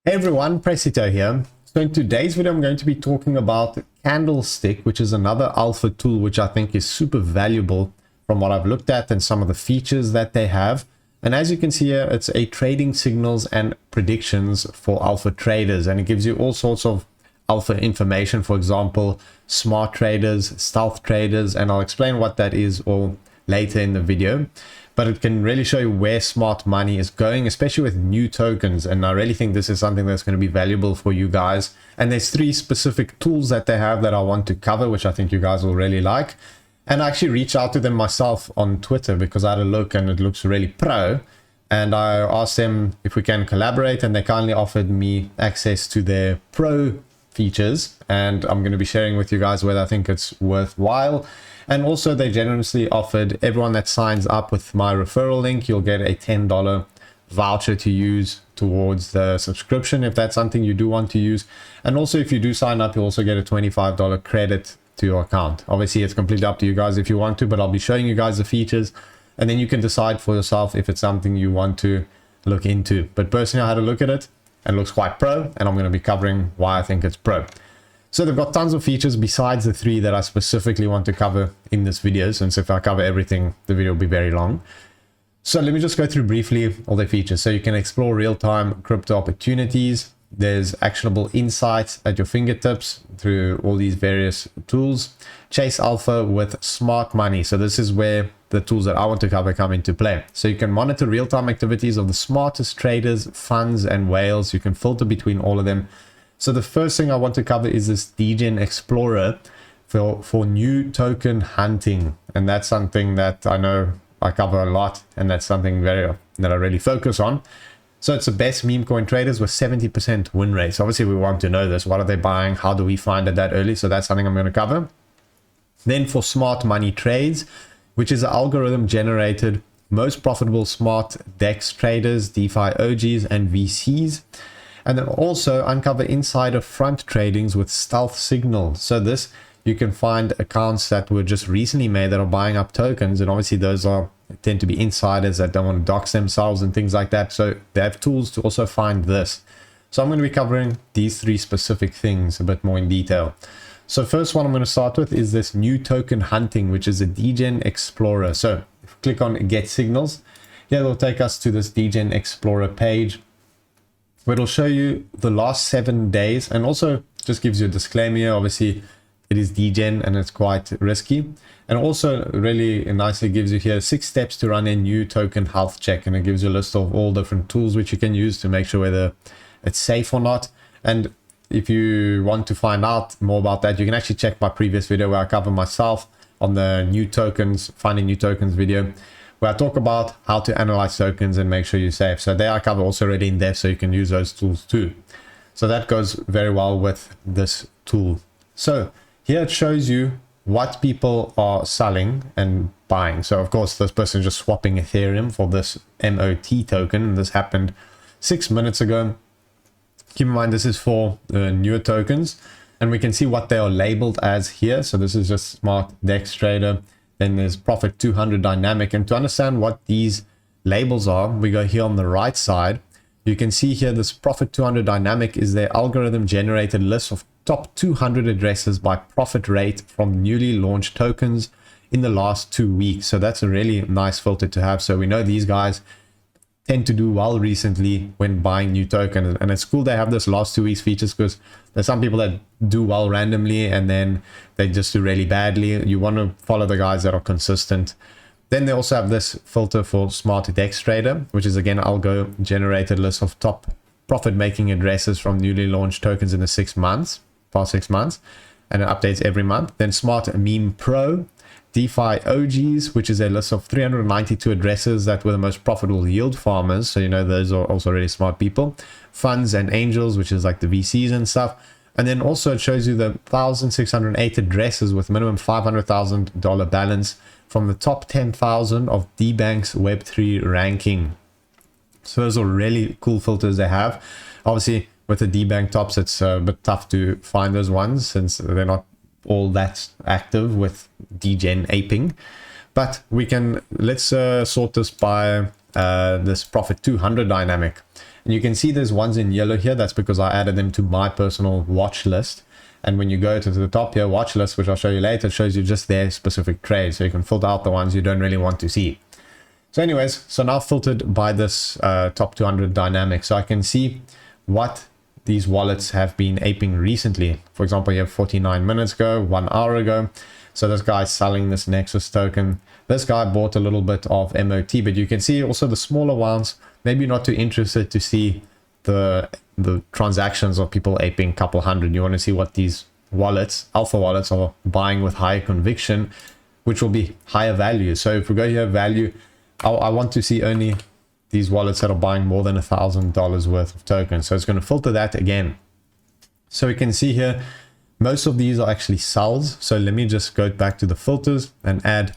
Hey everyone, Presito here. So in today's video, I'm going to be talking about Candlestick, which is another alpha tool, which I think is super valuable from what I've looked at and some of the features that they have. And as you can see here, it's a trading signals and predictions for alpha traders. And it gives you all sorts of alpha information, for example, smart traders, stealth traders, and I'll explain what that is all later in the video. But it can really show you where smart money is going, especially with new tokens. And I really think this is something that's going to be valuable for you guys. And there's 3 specific tools that they have that I want to cover, which I think you guys will really like. And I actually reached out to them myself on Twitter because I had a look and it looks really pro. And I asked them if we can collaborate, and they kindly offered me access to their pro features. And I'm going to be sharing with you guys whether I think it's worthwhile. And also they generously offered everyone that signs up with my referral link, you'll get a $10 voucher to use towards the subscription if that's something you do want to use. And also if you do sign up, you also get a $25 credit to your account. Obviously it's completely up to you guys if you want to, but I'll be showing you guys the features and then you can decide for yourself if it's something you want to look into. But personally, I had a look at it and it looks quite pro, and I'm going to be covering why I think it's pro. So they've got tons of features besides the 3 that I specifically want to cover in this video, since if I cover everything, the video will be very long. So let me just go through briefly all the features. So you can explore real-time crypto opportunities. There's actionable insights at your fingertips through all these various tools. Chase alpha with smart money. So this is where the tools that I want to cover come into play. So you can monitor real-time activities of the smartest traders, funds, and whales. You can filter between all of them. So the first thing I want to cover is this Degen Explorer for new token hunting. And that's something that I know I cover a lot, and that's something that I really focus on. So it's the best meme coin traders with 70% win rate. So obviously we want to know this. What are they buying? How do we find it that early? So that's something I'm going to cover. Then for smart money trades, which is an algorithm generated most profitable smart DEX traders, DeFi OGs, and VCs. And then also uncover insider front tradings with stealth signals. So this, you can find accounts that were just recently made that are buying up tokens. And obviously those tend to be insiders that don't want to dox themselves and things like that. So they have tools to also find this. So I'm going to be covering these 3 specific things a bit more in detail. So first one I'm going to start with is this new token hunting, which is a Degen Explorer. So if you click on Get Signals, here it'll take us to this Degen Explorer page. It'll show you the last 7 days, and also just gives you a disclaimer here. Obviously it is Degen and it's quite risky, and also really nicely gives you here 6 steps to run a new token health check, and it gives you a list of all different tools which you can use to make sure whether it's safe or not. And if you want to find out more about that, you can actually check my previous video where I cover myself on the new tokens, finding new tokens video, where I talk about how to analyze tokens and make sure you're safe. So there I cover also already in depth, so you can use those tools too. So that goes very well with this tool. So here it shows you what people are selling and buying. So of course, this person is just swapping Ethereum for this MOT token. And this happened 6 minutes ago. Keep in mind, this is for the newer tokens. And we can see what they are labeled as here. So this is just smart DEX trader. Then there's Profit 200 dynamic. And to understand what these labels are, we go here on the right side. You can see here this Profit 200 dynamic is their algorithm generated list of top 200 addresses by profit rate from newly launched tokens in the last 2 weeks. So that's a really nice filter to have. So we know these guys tend to do well recently when buying new tokens, and it's cool they have this last 2 weeks features, because there's some people that do well randomly and then they just do really badly. You want to follow the guys that are consistent. Then they also have this filter for smart DEX trader, which is again algo generated list of top profit making addresses from newly launched tokens in the past 6 months, and it updates every month. Then smart meme pro DeFi OGs, which is a list of 392 addresses that were the most profitable yield farmers. So, you know, those are also really smart people. Funds and angels, which is like the VCs and stuff. And then also it shows you the 1,608 addresses with minimum $500,000 balance from the top 10,000 of DBank's Web3 ranking. So those are really cool filters they have. Obviously, with the DBank tops, it's a bit tough to find those ones since they're not all that active with Degen aping. But we can, let's sort this by this profit 200 dynamic. And you can see there's ones in yellow here. That's because I added them to my personal watch list. And when you go to the top here, watch list, which I'll show you later, it shows you just their specific trades. So you can filter out the ones you don't really want to see. So anyways, so now filtered by this top 200 dynamic. So I can see what these wallets have been aping recently. For example, you have 49 minutes ago, 1 hour ago. So this guy's selling this Nexus token. This guy bought a little bit of MOT, but you can see also the smaller ones, maybe not too interested to see the transactions of people aping a couple hundred. You want to see what these wallets, alpha wallets, are buying with higher conviction, which will be higher value. So if we go here, value, I want to see only these wallets that are buying more than $1,000 worth of tokens. So it's going to filter that again. So we can see here, most of these are actually sells. So let me just go back to the filters and add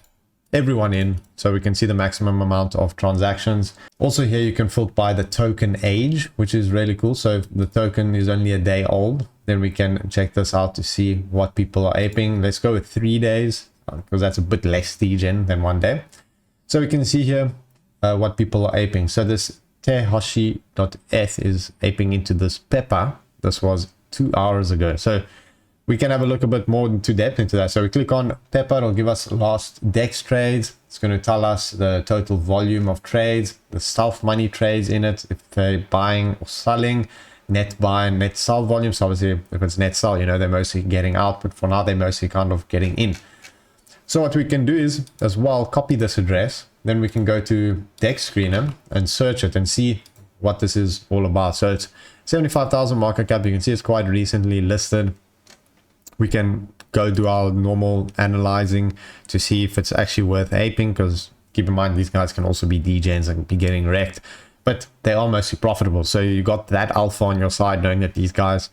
everyone in so we can see the maximum amount of transactions. Also here you can filter by the token age, which is really cool. So if the token is only a day old, then we can check this out to see what people are aping. Let's go with 3 days because that's a bit less degen than 1 day. So we can see here what people are aping. So this tehoshi.eth is aping into this pepper. This was 2 hours ago. So we can have a look a bit more into depth into that. So we click on Pepper, it'll give us last DEX trades. It's going to tell us the total volume of trades, the self money trades in it, if they're buying or selling, net buy and net sell volume. So obviously if it's net sell, you know, they're mostly getting out, but for now they're mostly kind of getting in. So what we can do is as well, copy this address. Then we can go to DEX Screener and search it and see what this is all about. So it's 75,000 market cap. You can see it's quite recently listed. We can go do our normal analyzing to see if it's actually worth aping, because keep in mind these guys can also be degens and be getting wrecked, but they are mostly profitable. So you got that alpha on your side, knowing that these guys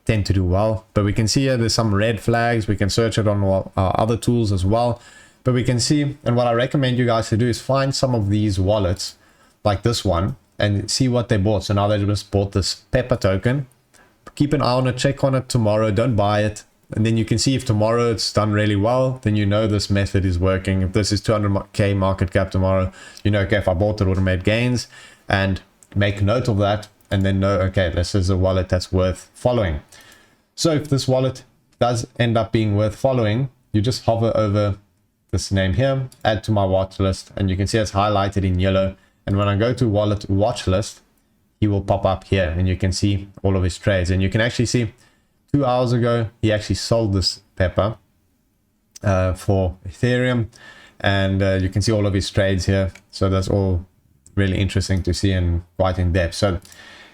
tend to do well. But we can see here there's some red flags. We can search it on our other tools as well. But we can see, and what I recommend you guys to do is find some of these wallets like this one and see what they bought. So now they just bought this Pepper token. Keep an eye on it, check on it tomorrow, don't buy it. And then you can see if tomorrow it's done really well, then you know this method is working. If this is 200k market cap tomorrow, you know, okay, if I bought it, it would have made gains, and make note of that and then know, okay, this is a wallet that's worth following. So if this wallet does end up being worth following, you just hover over this name here, add to my watch list, and you can see it's highlighted in yellow. And when I go to wallet watch list, he will pop up here and you can see all of his trades. And you can actually see 2 hours ago, he actually sold this Pepper for Ethereum, and you can see all of his trades here. So that's all really interesting to see and quite in depth. So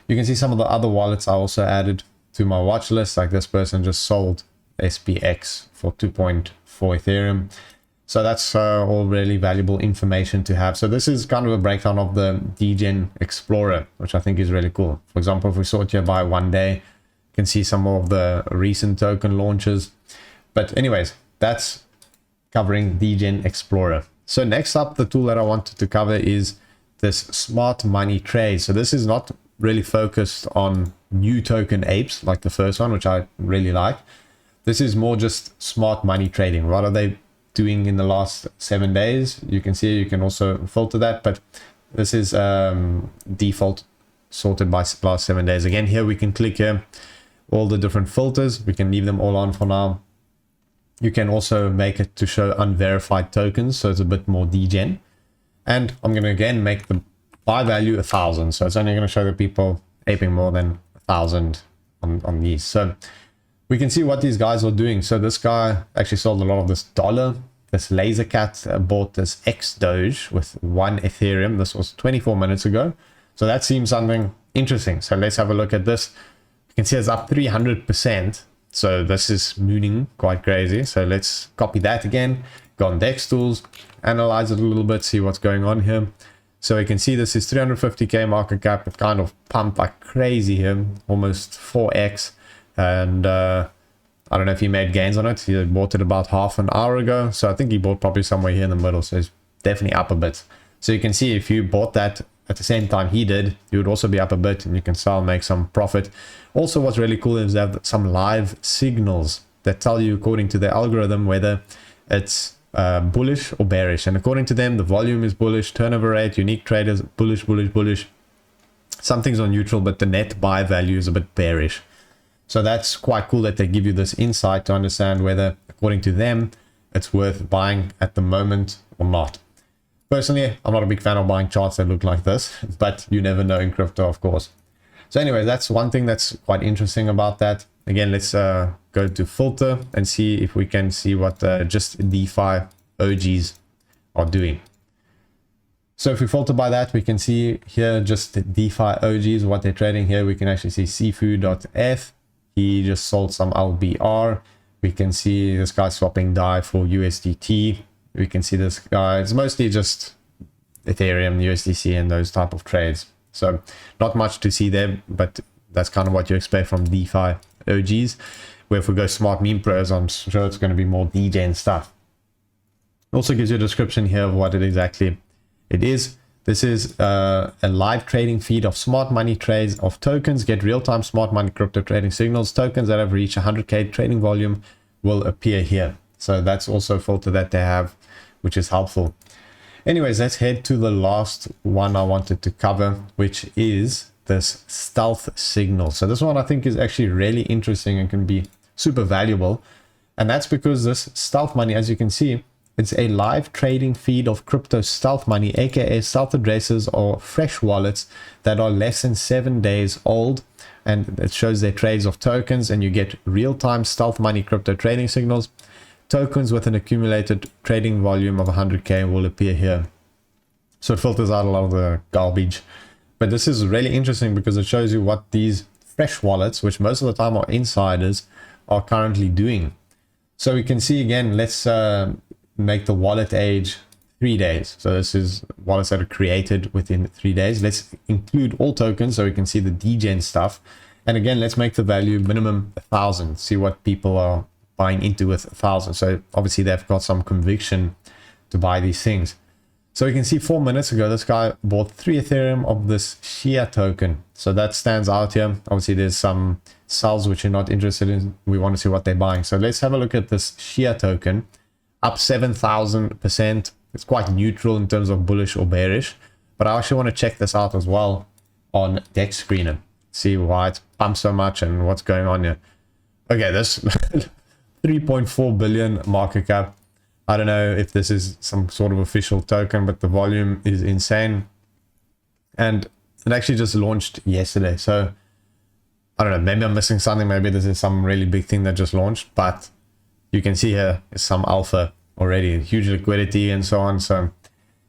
you can see some of the other wallets I also added to my watch list, like this person just sold SPX for 2.4 Ethereum. So that's all really valuable information to have. So this is kind of a breakdown of the Degen Explorer, which I think is really cool. For example, if we sort here by 1 day, can see some more of the recent token launches. But anyways, that's covering Degen Explorer. So next up, the tool that I wanted to cover is this smart money trade. So this is not really focused on new token apes like the first one, which I really like. This is more just smart money trading. What are they doing in the last 7 days? You can see, you can also filter that, but this is default sorted by last 7 days. Again, here we can click here all the different filters. We can leave them all on for now. You can also make it to show unverified tokens, so it's a bit more degen. And I'm going to again make the buy value 1,000, so it's only going to show the people aping more than 1,000 on these. So we can see what these guys are doing. So this guy actually sold a lot of this dollar. This laser cat bought this X Doge with 1 Ethereum. This was 24 minutes ago. So that seems something interesting. So let's have a look at this. You can see it's up 300%. So this is mooning quite crazy. So let's copy that again. Go on DEX tools, analyze it a little bit, see what's going on here. So you can see this is 350k market cap. It kind of pumped like crazy here, almost 4x. And I don't know if he made gains on it. He bought it about half an hour ago. So I think he bought probably somewhere here in the middle. So it's definitely up a bit. So you can see if you bought that at the same time he did, you would also be up a bit and you can sell, make some profit. Also, what's really cool is they have some live signals that tell you, according to the algorithm, whether it's bullish or bearish. And according to them, the volume is bullish, turnover rate, unique traders, bullish, bullish, bullish. Some things are neutral, but the net buy value is a bit bearish. So that's quite cool that they give you this insight to understand whether, according to them, it's worth buying at the moment or not. Personally, I'm not a big fan of buying charts that look like this, but you never know in crypto, of course. So anyway, that's one thing that's quite interesting about that. Again, let's go to filter and see if we can see what just DeFi OGs are doing. So if we filter by that, we can see here just DeFi OGs, what they're trading here. We can actually see Sifu.f. He just sold some LBR. We can see this guy swapping DAI for USDT. We can see this guy, it's mostly just Ethereum, USDC, and those type of trades. So not much to see there, but that's kind of what you expect from DeFi OGs. Where if we go smart meme pros, I'm sure it's going to be more Degen stuff. Also gives you a description here of what it exactly it is. This is a live trading feed of smart money trades of tokens. Get real-time smart money crypto trading signals. Tokens that have reached 100k trading volume will appear here. So that's also a filter that they have, which is helpful. Anyways, let's head to the last one I wanted to cover, which is this stealth signal. So this one I think is actually really interesting and can be super valuable. And that's because this stealth money, as you can see, it's a live trading feed of crypto stealth money, aka stealth addresses or fresh wallets that are less than 7 days old. And it shows their trades of tokens, and you get real-time stealth money crypto trading signals. Tokens with an accumulated trading volume of 100k will appear here. So it filters out a lot of the garbage. But this is really interesting because it shows you what these fresh wallets, which most of the time are insiders, are currently doing. So we can see again, let's make the wallet age 3 days. So this is wallets that are created within 3 days. Let's include all tokens so we can see the degen stuff. And again, let's make the value minimum 1,000. See what people are buying into with 1,000. So obviously they've got some conviction to buy these things. So you can see 4 minutes ago, this guy bought 3 Ethereum of this Shia token. So that stands out here. Obviously there's some sells which you're not interested in. We want to see what they're buying. So let's have a look at this Shia token. Up 7,000%. It's quite neutral in terms of bullish or bearish. But I actually want to check this out as well on Dex Screener. See why it's pumped so much and what's going on here. Okay, this 3.4 billion market cap. I don't know if this is some sort of official token, but the volume is insane. And it actually just launched yesterday. So I don't know, maybe I'm missing something. Maybe this is some really big thing that just launched. But you can see here is some alpha already, huge liquidity and so on. So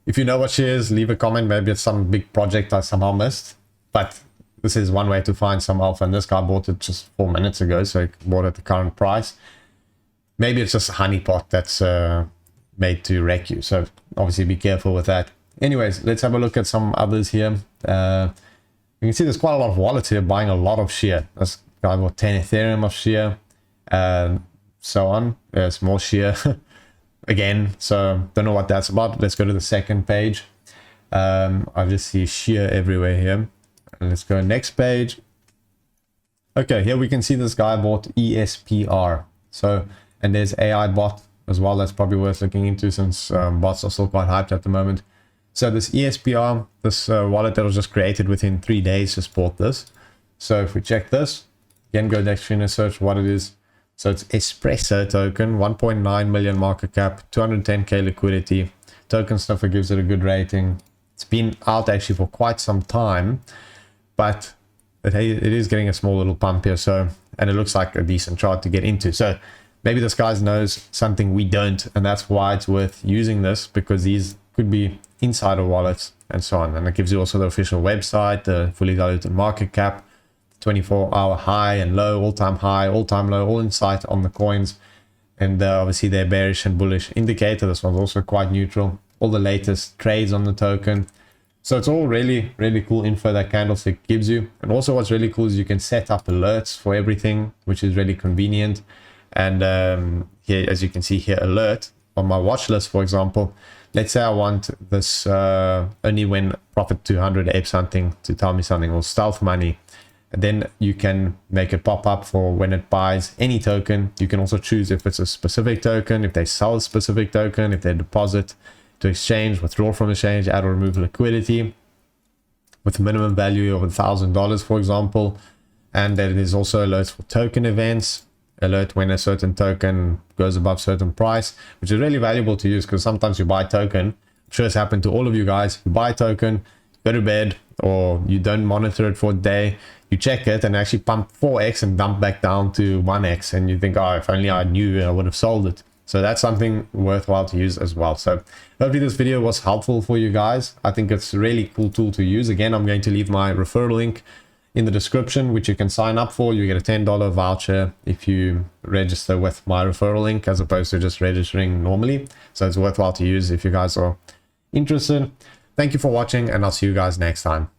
if you know what she is, leave a comment. Maybe it's some big project I somehow missed. But this is one way to find some alpha. And this guy bought it just 4 minutes ago. So he bought it at the current price. Maybe it's just a honeypot that's made to wreck you. So obviously be careful with that. Anyways, let's have a look at some others here. You can see there's quite a lot of wallets here buying a lot of Shia. This guy bought 10 Ethereum of Shia. So on. There's more Shia again. So don't know what that's about. Let's go to the second page. I just see Shia everywhere here. And let's go next page. Okay, here we can see this guy bought ESPR. So, and there's AI bot as well. That's probably worth looking into since bots are still quite hyped at the moment. So this ESPR, this wallet that was just created within 3 days, just bought this. So if we check this, again, go next screen and search what it is. So it's Espresso token, 1.9 million market cap, 210k liquidity. Token Sniffer gives it a good rating. It's been out actually for quite some time, but it is getting a small little pump here. So, and it looks like a decent chart to get into. So maybe this guy knows something we don't, and that's why it's worth using this, because these could be insider wallets and so on. And it gives you also the official website, the fully diluted market cap, 24-hour high and low, all-time high, all-time low, all in sight on the coins. And obviously their bearish and bullish indicator. This one's also quite neutral. All the latest trades on the token. So it's all really, really cool info that Candlestick gives you. And also what's really cool is you can set up alerts for everything, which is really convenient. And here, as you can see here, alert on my watch list, for example. Let's say I want this only when Profit 200 ape something to tell me something, or stealth money. And then you can make it pop up for when it buys any token. You can also choose if it's a specific token, if they sell a specific token, if they deposit to exchange, withdraw from exchange, add or remove liquidity with a minimum value of $1,000, for example. And there is also alerts for token events, alert when a certain token goes above certain price, which is really valuable to use because sometimes you buy a token. I'm sure it's happened to all of you guys. You buy a token, go to bed, or you don't monitor it for a day. You check it and actually pump 4x and dump back down to 1x, and you think, oh, if only I knew, I would have sold it. So that's something worthwhile to use as well. So hopefully this video was helpful for you guys. I think it's a really cool tool to use. Again, I'm going to leave my referral link in the description, which you can sign up for. You get a $10 voucher if you register with my referral link, as opposed to just registering normally. So it's worthwhile to use if you guys are interested. Thank you for watching, and I'll see you guys next time.